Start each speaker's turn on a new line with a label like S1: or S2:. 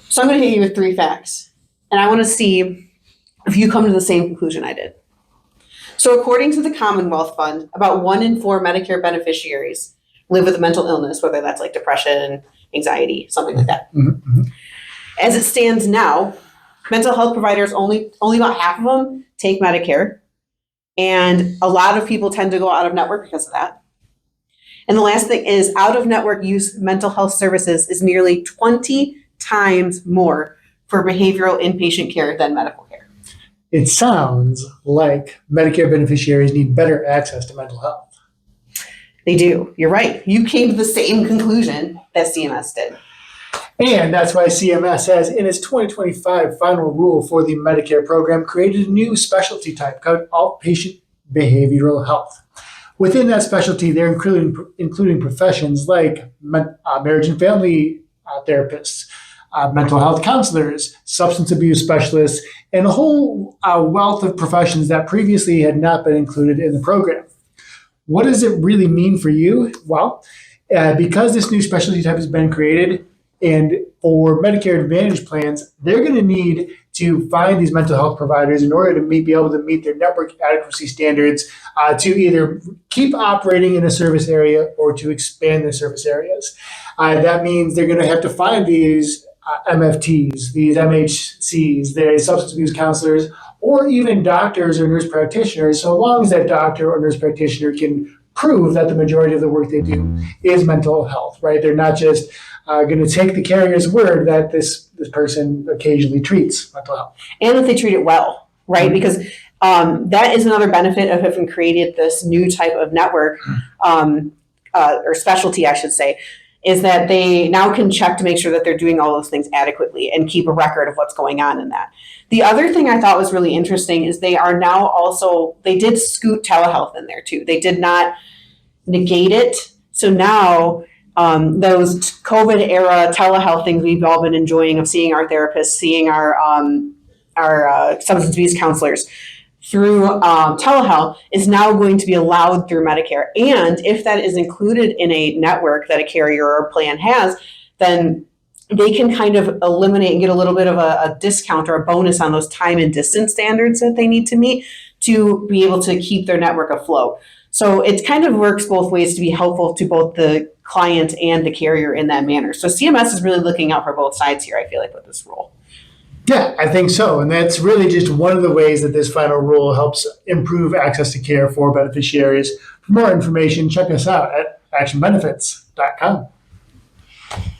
S1: So I'm going to hit you with 3 facts, and I want to see if you come to the same conclusion I did. So according to the Commonwealth Fund, about 1 in 4 Medicare beneficiaries live with a mental illness, whether that's like depression, anxiety, something like that.
S2: Mm-hmm.
S1: As it stands now, mental health providers, only about half of them take Medicare, and a lot of people tend to go out of network because of that. And the last thing is, out of network use mental health services is nearly 20 times more for behavioral inpatient care than medical care.
S2: It sounds like Medicare beneficiaries need better access to mental health.
S1: They do. You're right. You came to the same conclusion that CMS did.
S2: And that's why CMS has, in its 2025 final rule for the Medicare program, created a new specialty type called outpatient behavioral health. Within that specialty, they're including professions like marriage and family therapists, mental health counselors, substance abuse specialists, and a whole wealth of professions that previously had not been included in the program. What does it really mean for you? Well, because this new specialty type has been created, and for Medicare Advantage plans, they're going to need to find these mental health providers in order to be able to meet their network adequacy standards to either keep operating in a service area or to expand their service areas. That means they're going to have to find these MFTs, these MHCs, their substance abuse counselors, or even doctors or nurse practitioners, so long as that doctor or nurse practitioner can prove that the majority of the work they do is mental health, right? They're not just going to take the carrier's word that this person occasionally treats mental health.
S1: And that they treat it well, right? Because that is another benefit of having created this new type of network, or specialty, I should say, is that they now can check to make sure that they're doing all those things adequately and keep a record of what's going on in that. The other thing I thought was really interesting is they are now also, they did scoot telehealth in there too. They did not negate it. So now those COVID era telehealth things we've all been enjoying of seeing our therapists, seeing our substance abuse counselors through telehealth is now going to be allowed through Medicare. And if that is included in a network that a carrier or a plan has, then they can kind of eliminate and get a little bit of a discount or a bonus on those time and distance standards that they need to meet to be able to keep their network afloat. So it kind of works both ways to be helpful to both the client and the carrier in that manner. So CMS is really looking out for both sides here, I feel like, with this rule.
S2: Yeah, I think so. And that's really just one of the ways that this final rule helps improve access to care for beneficiaries. For more information, check us out at actionbenefits.com.